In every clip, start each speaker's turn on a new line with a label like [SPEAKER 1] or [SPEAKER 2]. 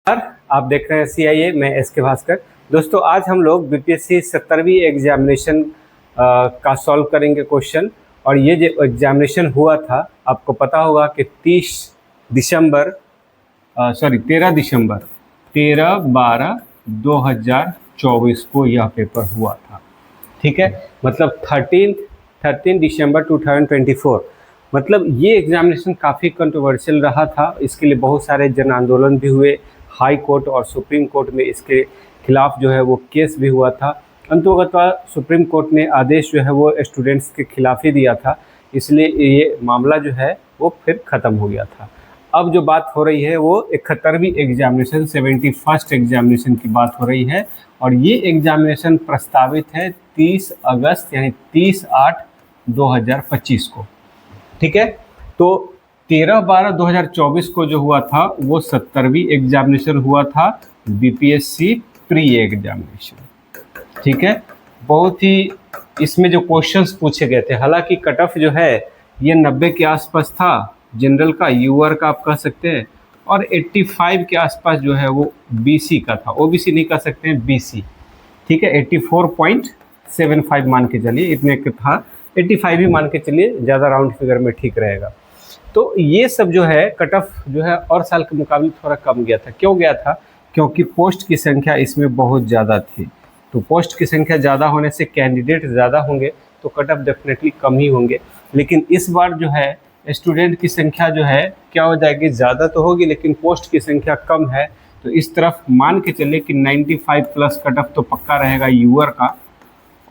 [SPEAKER 1] आप देख रहे हैं CIA, मैं SK भास्कर। दोस्तों आज हम लोग बीपीएससी 70वीं एग्जामिनेशन का सॉल्व करेंगे क्वेश्चन। और ये जो एग्जामिनेशन हुआ था, आपको पता होगा कि 13/12/2024 को यह पेपर हुआ था। ठीक है, मतलब 13 दिसंबर 2024। मतलब ये एग्जामिनेशन काफ़ी कंट्रोवर्शियल रहा था। इसके लिए बहुत सारे जन आंदोलन भी हुए, हाई कोर्ट और सुप्रीम कोर्ट में इसके खिलाफ जो है वो केस भी हुआ था। अंततः सुप्रीम कोर्ट ने आदेश जो है वो स्टूडेंट्स के खिलाफ ही दिया था, इसलिए ये मामला जो है वो फिर ख़त्म हो गया था। अब जो बात हो रही है वो 71वीं एग्जामिनेशन 71st एग्जामिनेशन की बात हो रही है। और ये एग्जामिनेशन प्रस्तावित है 30 अगस्त यानी 30/8/2025 को। ठीक है, तो 13/12/2024 को जो हुआ था वो 70वीं एग्जामिनेशन हुआ था, बीपीएससी प्री एग्जामिनेशन। ठीक है, बहुत ही इसमें जो क्वेश्चंस पूछे गए थे, हालांकि कट ऑफ जो है ये 90 के आसपास था जनरल का, यूआर का आप कह सकते हैं, और 85 के आसपास जो है वो बीसी का था। ओबीसी नहीं कह सकते हैं, बीसी। ठीक है, 84.75 मान के चलिए, इतने का था, 85 ही मान के चलिए, ज़्यादा राउंड फिगर में ठीक रहेगा। तो ये सब जो है कट ऑफ जो है और साल के मुकाबले थोड़ा कम गया था। क्यों गया था? क्योंकि पोस्ट की संख्या इसमें बहुत ज़्यादा थी। तो पोस्ट की संख्या ज़्यादा होने से कैंडिडेट ज़्यादा होंगे तो कट ऑफ डेफिनेटली कम ही होंगे। लेकिन इस बार जो है स्टूडेंट की संख्या जो है क्या हो जाएगी, ज़्यादा तो होगी लेकिन पोस्ट की संख्या कम है। तो इस तरफ मान के चले कि 95 प्लस कट ऑफ तो पक्का रहेगा यूआर का,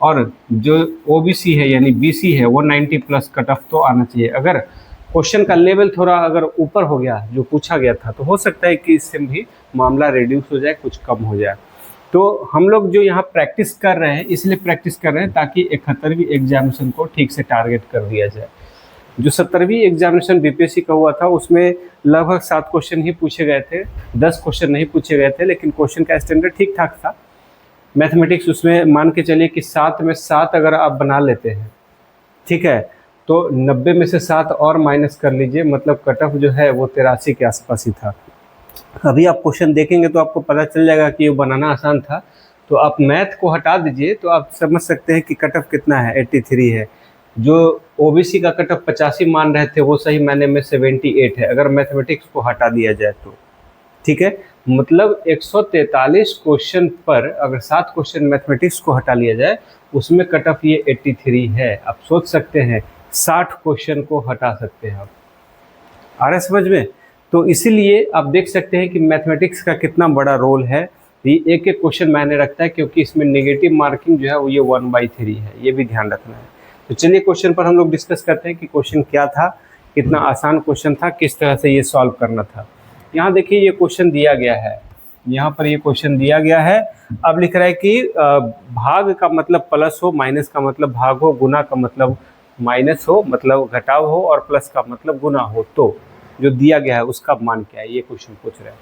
[SPEAKER 1] और जो ओबीसी है यानी बीसी है वो 90 प्लस कट ऑफ तो आना चाहिए। अगर क्वेश्चन का लेवल थोड़ा अगर ऊपर हो गया जो पूछा गया था तो हो सकता है कि इससे भी मामला रिड्यूस हो जाए, कुछ कम हो जाए। तो हम लोग जो यहाँ प्रैक्टिस कर रहे हैं, इसलिए प्रैक्टिस कर रहे हैं ताकि 71वीं एग्जामिनेशन को ठीक से टारगेट कर दिया जाए। जो 70वीं एग्जामिनेशन बीपीएससी का हुआ था उसमें लगभग 7 क्वेश्चन ही पूछे गए थे, 10 क्वेश्चन नहीं पूछे गए थे, लेकिन क्वेश्चन का स्टैंडर्ड ठीक ठाक था। मैथमेटिक्स उसमें मान के चलिए कि 7 में 7 अगर आप बना लेते हैं, ठीक है, तो 90 में से 7 और माइनस कर लीजिए, मतलब कट ऑफ जो है वो 83 के आसपास ही था। अभी आप क्वेश्चन देखेंगे तो आपको पता चल जाएगा कि ये बनाना आसान था। तो आप मैथ को हटा दीजिए तो आप समझ सकते हैं कि कट ऑफ कितना है, 83 है। जो ओबीसी का कट ऑफ 85 मान रहे थे वो सही मायने में 78 है, अगर मैथमेटिक्स को हटा दिया जाए तो। ठीक है, मतलब 143 क्वेश्चन पर अगर 7 क्वेश्चन मैथमेटिक्स को हटा लिया जाए उसमें कट ऑफ ये 83 है। आप सोच सकते हैं 60 क्वेश्चन को हटा सकते हैं आप। आ रहा है समझ में? तो इसीलिए आप देख सकते हैं कि मैथमेटिक्स का कितना बड़ा रोल है। ये एक एक क्वेश्चन मायने रखता है, क्योंकि इसमें नेगेटिव मार्किंग जो है वो ये 1/3 है, ये भी ध्यान रखना है। तो चलिए क्वेश्चन पर हम लोग डिस्कस करते हैं कि क्वेश्चन क्या था, कितना आसान क्वेश्चन था, किस तरह से ये सॉल्व करना था। यहाँ देखिए ये क्वेश्चन दिया गया है, यहाँ पर ये क्वेश्चन दिया गया है। अब लिख रहा है कि भाग का मतलब प्लस हो, माइनस का मतलब भाग हो, गुना का मतलब माइनस हो, मतलब घटाव हो, और प्लस का मतलब गुना हो। तो जो दिया गया है उसका मान क्या है, ये क्वेश्चन पूछ रहे हैं।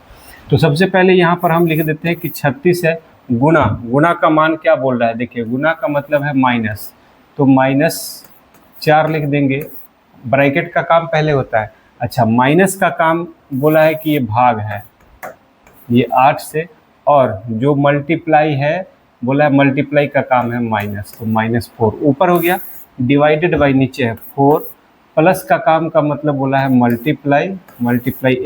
[SPEAKER 1] तो सबसे पहले यहाँ पर हम लिख देते हैं कि 36 है, गुना का मान क्या बोल रहा है, देखिए गुना का मतलब है माइनस, तो -4 लिख देंगे। ब्रैकेट का काम पहले होता है। अच्छा, माइनस का काम बोला है कि ये भाग है, ये 8 से, और जो मल्टीप्लाई है बोला है मल्टीप्लाई का काम है माइनस, तो -4 ऊपर हो गया, डिवाइडेड बाई नीचे है 4, प्लस का काम का मतलब बोला है मल्टीप्लाई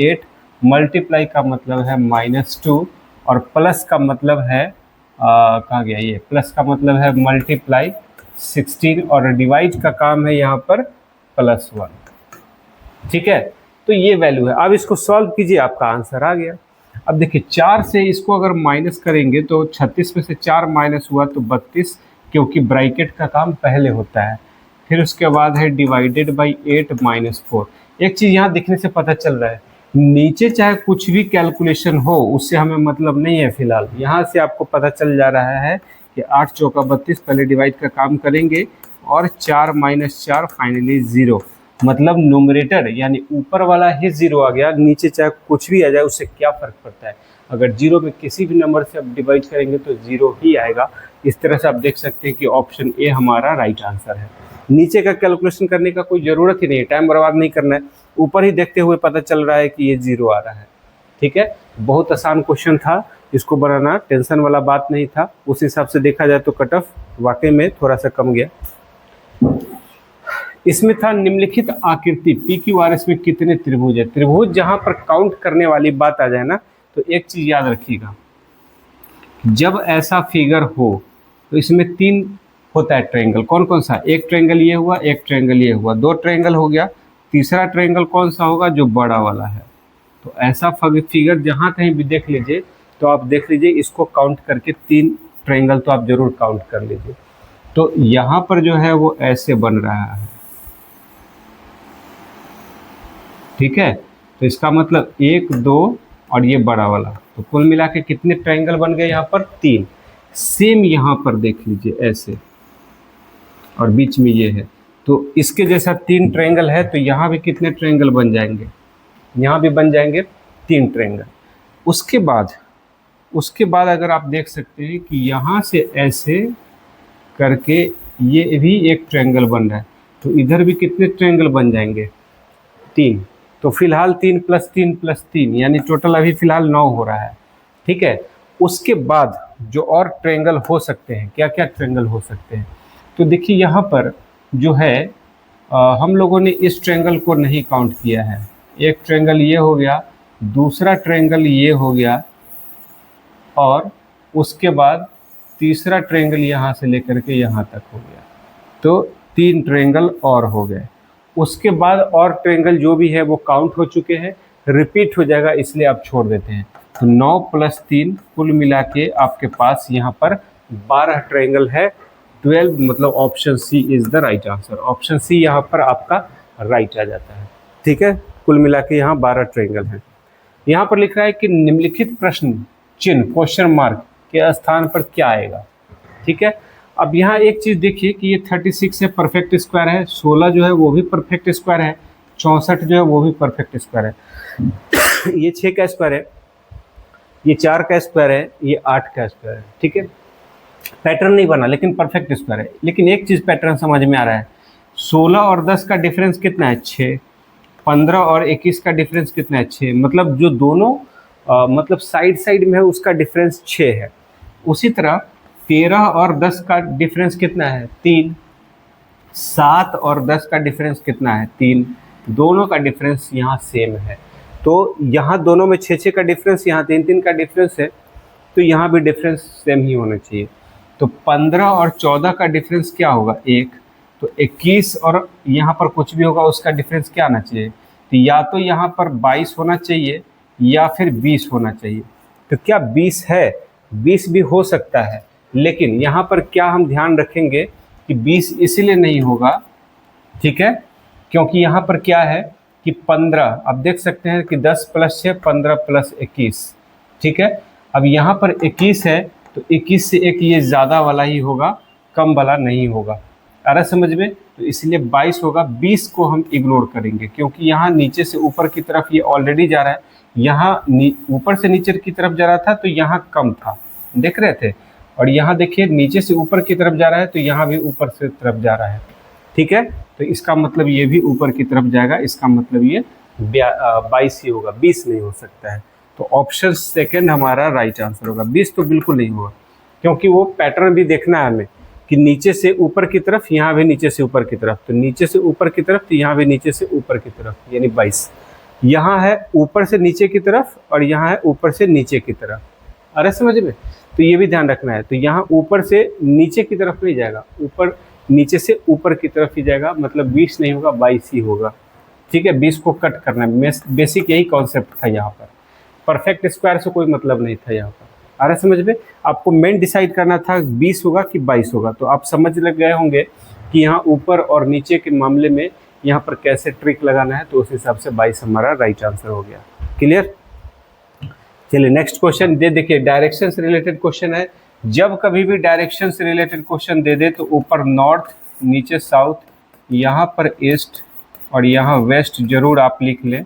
[SPEAKER 1] 8, मल्टीप्लाई का मतलब है -2, और प्लस का मतलब है कहाँ गया ये, प्लस का मतलब है मल्टीप्लाई 16, और डिवाइड का काम है यहाँ पर +1। ठीक है, तो ये वैल्यू है। अब इसको सॉल्व कीजिए, आपका आंसर आ गया। अब देखिए 4 से इसको अगर माइनस करेंगे तो 36 में से 4 माइनस हुआ तो 32, क्योंकि ब्रैकेट का काम पहले होता है। फिर उसके बाद है डिवाइडेड बाई 8 -4। एक चीज़ यहाँ दिखने से पता चल रहा है, नीचे चाहे कुछ भी कैलकुलेशन हो उससे हमें मतलब नहीं है फिलहाल। यहाँ से आपको पता चल जा रहा है कि 8 चौका 32, पहले डिवाइड का काम करेंगे, और 4 - 4 फाइनली 0, मतलब न्यूमरेटर यानी ऊपर वाला ही 0 आ गया। नीचे चाहे कुछ भी आ जाए उससे क्या फ़र्क पड़ता है, अगर 0 में किसी भी नंबर से आप डिवाइड करेंगे तो 0 ही आएगा। इस तरह से आप देख सकते हैं कि ऑप्शन ए हमारा राइट आंसर है। नीचे का कैलकुलेशन करने का कोई ज़रूरत ही नहीं है, टाइम बर्बाद नहीं करना है, ऊपर ही देखते हुए पता चल रहा है कि ये 0 आ रहा है। ठीक है, बहुत आसान क्वेश्चन था, इसको बनाना टेंशन वाला बात नहीं था। उस हिसाब से देखा जाए तो कट ऑफ वाकई में थोड़ा सा कम गया। इसमें था निम्नलिखित आकृति PQRS में कितने त्रिभुज है। त्रिभुज जहां पर काउंट करने वाली बात आ जाए ना, तो एक चीज याद रखिएगा, जब ऐसा फिगर हो तो इसमें 3 होता है ट्रायंगल। कौन कौन सा? एक ट्रायंगल ये हुआ, एक ट्रायंगल ये हुआ, 2 ट्रायंगल हो गया। तीसरा ट्रायंगल कौन सा होगा? जो बड़ा वाला है। तो ऐसा फिगर जहां कहीं भी देख लीजिए तो आप देख लीजिए, इसको काउंट करके 3 ट्रायंगल तो आप जरूर काउंट कर लीजिए। तो यहां पर जो है वो ऐसे बन रहा है, ठीक है। तो इसका मतलब 1 2 और ये बड़ा वाला, तो कुल मिला के कितने ट्रायंगल बन गए यहाँ पर? 3। सेम यहाँ पर देख लीजिए ऐसे, और बीच में ये है, तो इसके जैसा 3 ट्रायंगल है। तो यहाँ भी कितने ट्रायंगल बन जाएंगे? यहाँ भी बन जाएंगे 3 ट्रायंगल। उसके बाद अगर आप देख सकते हैं कि यहाँ से ऐसे करके ये भी एक ट्रायंगल बन रहा है, तो इधर भी कितने ट्रायंगल बन जाएंगे? 3। तो फिलहाल 3 + 3 + 3 यानी टोटल अभी फिलहाल 9 हो रहा है, ठीक है। उसके बाद जो और ट्रायंगल हो सकते हैं, क्या क्या ट्रायंगल हो सकते हैं? तो देखिए यहाँ पर जो है हम लोगों ने इस ट्रायंगल को नहीं काउंट किया है। एक ट्रायंगल ये हो गया, दूसरा ट्रायंगल ये हो गया, और उसके बाद तीसरा ट्रायंगल यहाँ से लेकर के यहाँ तक हो गया। तो 3 ट्रायंगल और हो गए। उसके बाद और ट्रायंगल जो भी है वो काउंट हो चुके हैं, रिपीट हो जाएगा, इसलिए आप छोड़ देते हैं। तो 9 + 3 कुल मिला के आपके पास यहाँ पर 12 ट्रायंगल है। 12 मतलब option C is the right answer. Option C यहाँ पर आपका राइट आ जाता है, ठीक है। कुल मिला के यहाँ 12 ट्रायंगल हैं। यहाँ पर लिख रहा है कि निम्नलिखित प्रश्न चिन्ह क्वेश्चन मार्क के स्थान पर क्या आएगा, ठीक है। अब यहाँ एक चीज़ देखिए कि ये 36 है, परफेक्ट स्क्वायर है। 16 जो है वो भी परफेक्ट स्क्वायर है। 64 जो है वो भी परफेक्ट स्क्वायर है। ये 6 का स्क्वायर है, ये 4 का स्क्वायर है, ये 8 का स्क्वायर है, ठीक है। पैटर्न नहीं बना लेकिन परफेक्ट स्क्वायर है। लेकिन एक चीज़ पैटर्न समझ में आ रहा है, 16 और 10 का डिफरेंस कितना है? 6। 15 और 21 का डिफरेंस कितना है? 6। मतलब जो दोनों मतलब साइड में है उसका डिफरेंस 6 है। उसी तरह 13 और 10 का डिफरेंस कितना है? 3। 7 और 10 का डिफरेंस कितना है? 3। दोनों का डिफरेंस यहाँ सेम है। तो यहाँ दोनों में 6 का डिफरेंस, यहाँ 3 का डिफरेंस है, तो यहाँ भी डिफरेंस सेम ही होना चाहिए। तो 15 और 14 का डिफरेंस क्या होगा? 1। तो 21 और यहाँ पर कुछ भी होगा उसका डिफरेंस क्या आना चाहिए? तो या तो यहाँ पर 22 होना चाहिए या फिर 20 होना चाहिए। तो क्या 20 है? 20 भी हो सकता है, लेकिन यहाँ पर क्या हम ध्यान रखेंगे कि 20 इसीलिए नहीं होगा, ठीक है, क्योंकि यहाँ पर क्या है कि 15, अब देख सकते हैं कि 10 + 6 15 + 21, ठीक है। अब यहाँ पर 21 है, तो 21 से एक ये ज़्यादा वाला ही होगा, कम वाला नहीं होगा। आ रहा समझ में? तो इसलिए 22 होगा। 20 को हम इग्नोर करेंगे क्योंकि यहाँ नीचे से ऊपर की तरफ ये ऑलरेडी जा रहा है, यहाँ ऊपर से नीचे की तरफ जा रहा था तो यहाँ कम था, देख रहे थे। और यहाँ देखिए नीचे से ऊपर की तरफ जा रहा है तो यहाँ भी ऊपर से तरफ जा रहा है, ठीक है। तो इसका मतलब ये भी ऊपर की तरफ जाएगा, इसका मतलब ये 22 ही होगा, 20 नहीं हो सकता है। तो ऑप्शन सेकंड हमारा राइट आंसर होगा। 20 तो बिल्कुल नहीं होगा, क्योंकि वो पैटर्न भी देखना है हमें कि नीचे से ऊपर की तरफ, यहाँ भी नीचे से ऊपर की तरफ, तो नीचे से ऊपर की तरफ, तो यहाँ भी नीचे से ऊपर की तरफ, यानी 22। यहाँ है ऊपर से नीचे की तरफ और यहाँ है ऊपर से नीचे की तरफ, अरे समझ में? तो ये भी ध्यान रखना है। तो यहाँ ऊपर से नीचे की तरफ नहीं जाएगा, ऊपर नीचे से ऊपर की तरफ ही जाएगा, मतलब 20 नहीं होगा, 22 ही होगा, ठीक है। 20 को कट करना है, बेसिक यही कॉन्सेप्ट था यहाँ पर। परफेक्ट स्क्वायर से कोई मतलब नहीं था यहाँ पर, आ रहा समझ में? आपको मेन डिसाइड करना था 20 होगा कि 22 होगा। तो आप समझ लग गए होंगे कि यहाँ ऊपर और नीचे के मामले में यहाँ पर कैसे ट्रिक लगाना है। तो उस हिसाब से 22 हमारा राइट आंसर हो गया। क्लियर? चलिए नेक्स्ट क्वेश्चन देखिए, डायरेक्शन से रिलेटेड क्वेश्चन है। जब कभी भी डायरेक्शन से रिलेटेड क्वेश्चन दे दे तो ऊपर नॉर्थ, नीचे साउथ, यहाँ पर ईस्ट और यहाँ वेस्ट जरूर आप लिख लें।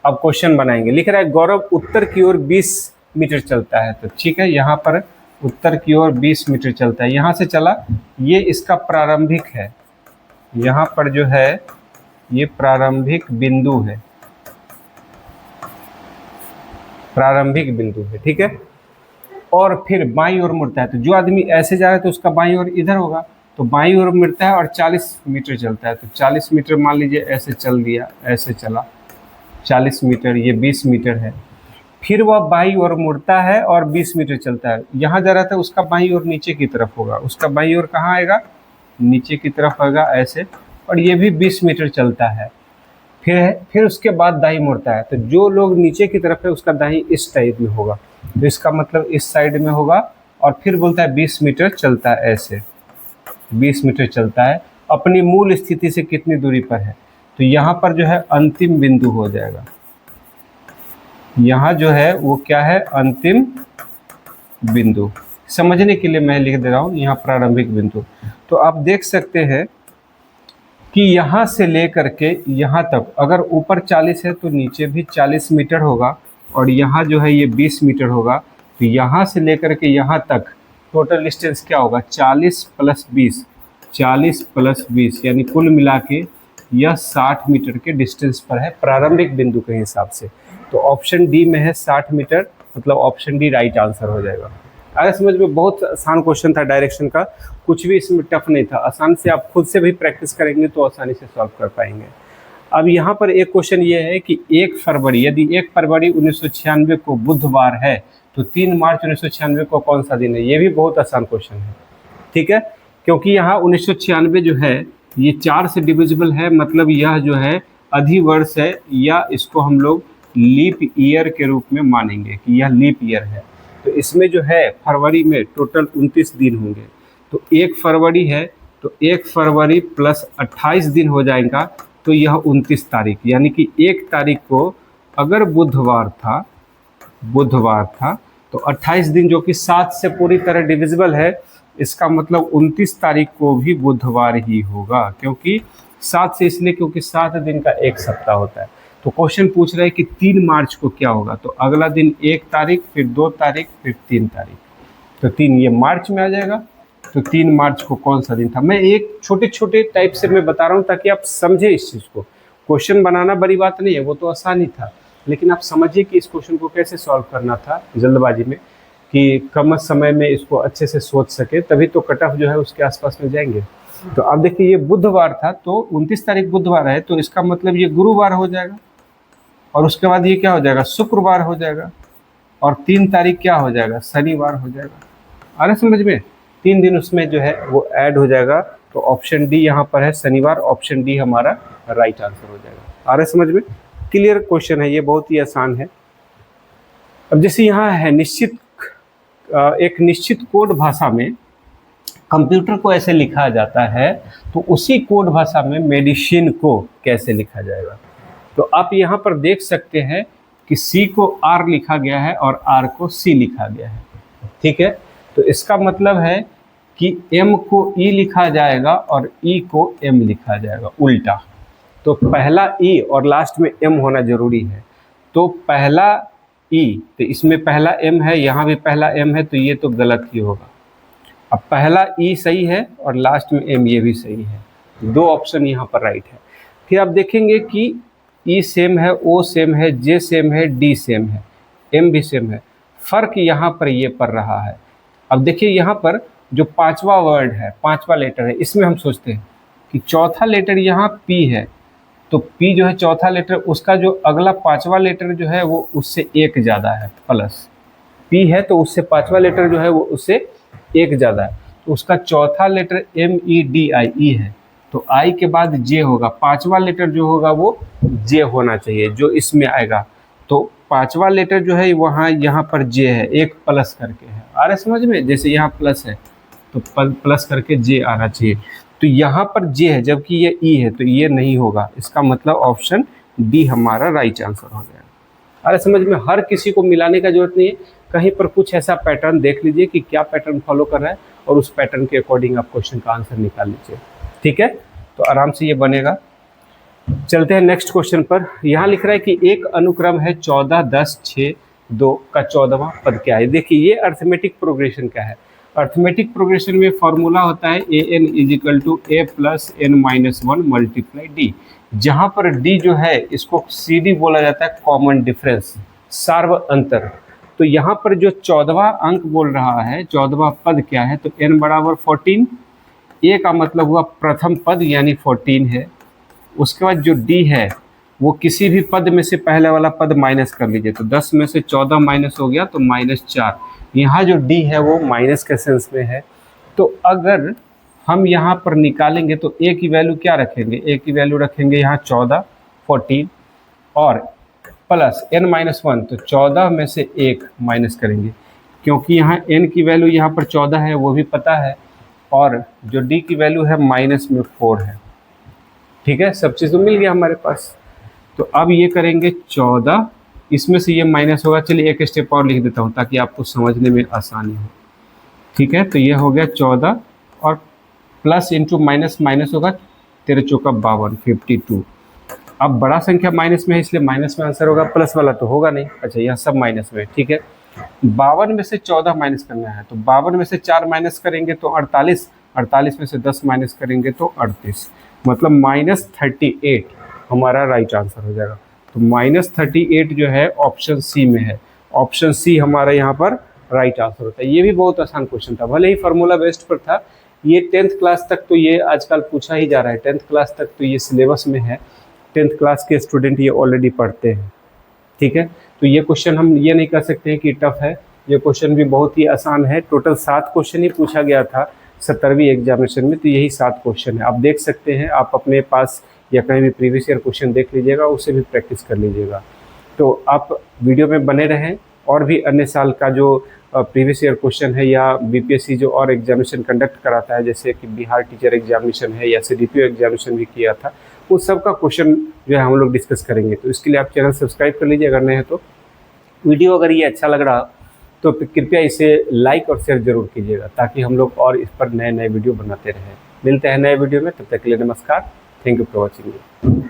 [SPEAKER 1] अब क्वेश्चन बनाएंगे। लिख रहा है गौरव उत्तर की ओर 20 मीटर चलता है, तो ठीक है, यहाँ पर उत्तर की ओर 20 मीटर चलता है। यहाँ से चला, ये इसका प्रारंभिक है, यहाँ पर जो है ये प्रारंभिक बिंदु है, प्रारंभिक बिंदु है, ठीक है। और फिर बाईं ओर मुड़ता है, तो जो आदमी ऐसे जा रहा है तो उसका बाईं ओर इधर होगा, तो बाईं ओर मुड़ता है और 40 मीटर चलता है, तो 40 मीटर मान लीजिए ऐसे चल दिया, ऐसे चला 40 मीटर, ये 20 मीटर है। फिर वह बाईं ओर मुड़ता है और 20 मीटर चलता है, यहाँ जा रहा था उसका बाईं ओर नीचे की तरफ होगा, उसका बाईं ओर कहाँ आएगा, नीचे की तरफ आएगा ऐसे, और ये भी 20 मीटर चलता है। फिर उसके बाद दाई मुड़ता है, तो जो लोग नीचे की तरफ है उसका दाई इस टाइप में होगा, तो इसका मतलब इस साइड में होगा। और फिर बोलता है 20 मीटर चलता है, ऐसे 20 मीटर चलता है, अपनी मूल स्थिति से कितनी दूरी पर है, तो यहाँ पर जो है अंतिम बिंदु हो जाएगा, यहाँ जो है वो क्या है, अंतिम बिंदु। समझने के लिए मैं लिख दे रहा हूँ यहाँ प्रारंभिक बिंदु। तो आप देख सकते हैं कि यहाँ से लेकर के यहाँ तक अगर ऊपर 40 है तो नीचे भी 40 मीटर होगा, और यहाँ जो है ये 20 मीटर होगा, तो यहाँ से लेकर के यहाँ तक टोटल डिस्टेंस क्या होगा, 40 प्लस 20, 40 प्लस 20 यानी कुल मिला के यह 60 मीटर के डिस्टेंस पर है प्रारंभिक बिंदु के हिसाब से। तो ऑप्शन डी में है 60 मीटर, मतलब ऑप्शन डी राइट आंसर हो जाएगा। अरे समझ में बहुत आसान क्वेश्चन था डायरेक्शन का, कुछ भी इसमें टफ नहीं था, आसान से आप खुद से भी प्रैक्टिस करेंगे तो आसानी से सॉल्व कर पाएंगे। अब यहाँ पर एक क्वेश्चन ये है कि 1 फरवरी, यदि 1 फरवरी 1996 को बुधवार है तो 3 मार्च 1996 को कौन सा दिन है, ये भी बहुत आसान क्वेश्चन है, ठीक है। क्योंकि यहाँ 1996 जो है ये 4 से डिविजिबल है, मतलब यह जो है अधिवर्ष है, या इसको हम लोग लीप ईयर के रूप में मानेंगे कि यह लीप ईयर है। तो इसमें जो है फरवरी में टोटल 29 दिन होंगे, तो 1 फरवरी है तो 1 फरवरी प्लस 28 दिन हो जाएगा, तो यह 29 तारीख, यानी कि 1 तारीख को अगर बुधवार था तो 28 दिन जो कि 7 से पूरी तरह डिविजिबल है, इसका मतलब 29 तारीख को भी बुधवार ही होगा, क्योंकि 7 से इसलिए क्योंकि 7 दिन का एक सप्ताह होता है। तो क्वेश्चन पूछ रहा है कि 3 मार्च को क्या होगा, तो अगला दिन 1 तारीख, फिर 2 तारीख, फिर 3 तारीख, तो 3 ये मार्च में आ जाएगा। तो 3 मार्च को कौन सा दिन था, मैं एक छोटे छोटे टाइप से मैं बता रहा हूँ ताकि आप समझे इस चीज़ को। क्वेश्चन बनाना बड़ी बात नहीं है, वो तो आसान ही था, लेकिन आप समझिए कि इस क्वेश्चन को कैसे सॉल्व करना था जल्दबाजी में, कि कम समय में इसको अच्छे से सोच सके, तभी तो कट ऑफ जो है उसके आसपास में जाएंगे। तो अब देखिए ये बुधवार था, तो 29 तारीख बुधवार है, तो इसका मतलब ये गुरुवार हो जाएगा, और उसके बाद ये क्या हो जाएगा, शुक्रवार हो जाएगा, और 3 तारीख क्या हो जाएगा, शनिवार हो जाएगा। आ रहा समझ में, 3 दिन उसमें जो है वो ऐड हो जाएगा, तो ऑप्शन डी यहाँ पर है शनिवार, ऑप्शन डी हमारा राइट आंसर हो जाएगा। आ रहा समझ में, क्लियर क्वेश्चन है ये, बहुत ही आसान है। अब जैसे यहाँ है एक निश्चित कोड भाषा में कंप्यूटर को ऐसे लिखा जाता है, तो उसी कोड भाषा में मेडिसिन को कैसे लिखा जाएगा। तो आप यहाँ पर देख सकते हैं कि C को R लिखा गया है और R को C लिखा गया है, ठीक है। तो इसका मतलब है कि M को E लिखा जाएगा और E को M लिखा जाएगा उल्टा। तो पहला E और लास्ट में M होना जरूरी है, तो पहला E, तो इसमें पहला M है, यहाँ भी पहला M है, तो ये तो गलत ही होगा। अब पहला E सही है और लास्ट में M, ये भी सही है, 2 ऑप्शन यहाँ पर राइट है। फिर आप देखेंगे कि E सेम है, O सेम है, J सेम है, D सेम है, M भी सेम है, फर्क यहाँ पर ये पड़ रहा है। अब देखिए यहाँ पर जो 5वां वर्ड है, 5वां लेटर है, इसमें हम सोचते हैं कि चौथा लेटर यहाँ P है, तो P जो है चौथा लेटर, उसका जो अगला 5वां लेटर जो है वो उससे 1 ज़्यादा है, प्लस P है तो उससे 5वां लेटर जो है वो उससे 1 ज़्यादा है, तो उसका चौथा लेटर MEDIE है, तो I के बाद J होगा, 5वां लेटर जो होगा वो J होना चाहिए जो इसमें आएगा। तो 5वां लेटर जो है वहाँ यहाँ पर J है, 1 प्लस करके है, आ रहा समझ में, जैसे यहाँ प्लस है तो प्लस करके J आना चाहिए, तो यहाँ पर J है जबकि ये E है, तो ये नहीं होगा, इसका मतलब ऑप्शन डी हमारा राइट आंसर हो जाएगा। अरे समझ में, हर किसी को मिलाने का जरूरत नहीं है, कहीं पर कुछ ऐसा पैटर्न देख लीजिए कि क्या पैटर्न फॉलो कर रहा है, और उस पैटर्न के अकॉर्डिंग आप क्वेश्चन का आंसर निकाल लीजिए, ठीक है। तो आराम से ये बनेगा। चलते हैं नेक्स्ट क्वेश्चन पर। यहाँ लिख रहा है कि एक अनुक्रम है 14, 10, 6, 2 का 14वां पद क्या है। देखिए ये अर्थमेटिक प्रोग्रेशन क्या है। अर्थमेटिक प्रोग्रेशन में फॉर्मूला होता है an = a + n - 1 × d, जहाँ पर d जो है इसको CD बोला जाता है, कॉमन डिफरेंस, सार्व अंतर। तो यहाँ पर जो 14वां अंक बोल रहा है, 14वां पद क्या है, तो n बराबर 14, a का मतलब हुआ प्रथम पद यानी 14 है। उसके बाद जो d है वो किसी भी पद में से पहले वाला पद माइनस कर लीजिए, तो 10 में से 14 माइनस हो गया तो -4। यहाँ जो d है वो माइनस के सेंस में है। तो अगर हम यहाँ पर निकालेंगे तो a की वैल्यू क्या रखेंगे, a की वैल्यू रखेंगे यहाँ 14, 14 और प्लस n-1, तो 14 में से 1 माइनस करेंगे, क्योंकि यहाँ n की वैल्यू यहाँ पर 14 है वो भी पता है, और जो d की वैल्यू है माइनस में 4 है। ठीक है, सब चीज़ तो मिल गया हमारे पास। तो अब ये करेंगे 14, इसमें से ये माइनस होगा। चलिए एक स्टेप और लिख देता हूँ ताकि आपको समझने में आसानी हो। ठीक है, तो ये हो गया 14 और प्लस इंटू माइनस, माइनस होगा 13 चौका 52, 52। अब बड़ा संख्या माइनस में है इसलिए माइनस में आंसर होगा, प्लस वाला तो होगा नहीं। अच्छा, यह सब माइनस में। ठीक है, 52 में से 14 माइनस करना है, तो 52 में से 4 माइनस करेंगे तो 48, 48 में से 10 माइनस करेंगे तो 38, मतलब -38 हमारा राइट आंसर हो जाएगा। तो -38 जो है ऑप्शन सी में है। ऑप्शन सी हमारा यहाँ पर राइट आंसर होता है। ये भी बहुत आसान क्वेश्चन था, भले ही फार्मूला बेस्ड पर था। ये 10th क्लास तक तो ये आजकल पूछा ही जा रहा है, 10th क्लास तक तो ये सिलेबस में है, 10th क्लास के स्टूडेंट ये ऑलरेडी पढ़ते हैं। ठीक है, तो ये क्वेश्चन हम ये नहीं कह सकते हैं कि टफ है, ये क्वेश्चन भी बहुत ही आसान है। टोटल 7 क्वेश्चन ही पूछा गया था 17वीं एग्जामिनेशन में, तो यही 7 क्वेश्चन है। आप देख सकते हैं, आप अपने पास या कहीं भी प्रीवियस ईयर क्वेश्चन देख लीजिएगा, उससे भी प्रैक्टिस कर लीजिएगा। तो आप वीडियो में बने रहें, और भी अन्य साल का जो प्रीवियस ईयर क्वेश्चन है या बीपीएससी जो और एग्जामिनेशन कंडक्ट कराता है, जैसे कि बिहार टीचर एग्जामिनेशन है या सीडीपीओ एग्जामिनेशन भी किया था, उस सब का क्वेश्चन जो है हम लोग डिस्कस करेंगे। तो इसके लिए आप चैनल सब्सक्राइब कर लीजिए अगर नए हैं तो। वीडियो अगर ये अच्छा लग रहा तो कृपया इसे लाइक और शेयर जरूर कीजिएगा, ताकि हम लोग और इस पर नए नए वीडियो बनाते रहें। मिलते हैं नए वीडियो में, तब तक के लिए नमस्कार। Thank you for watching.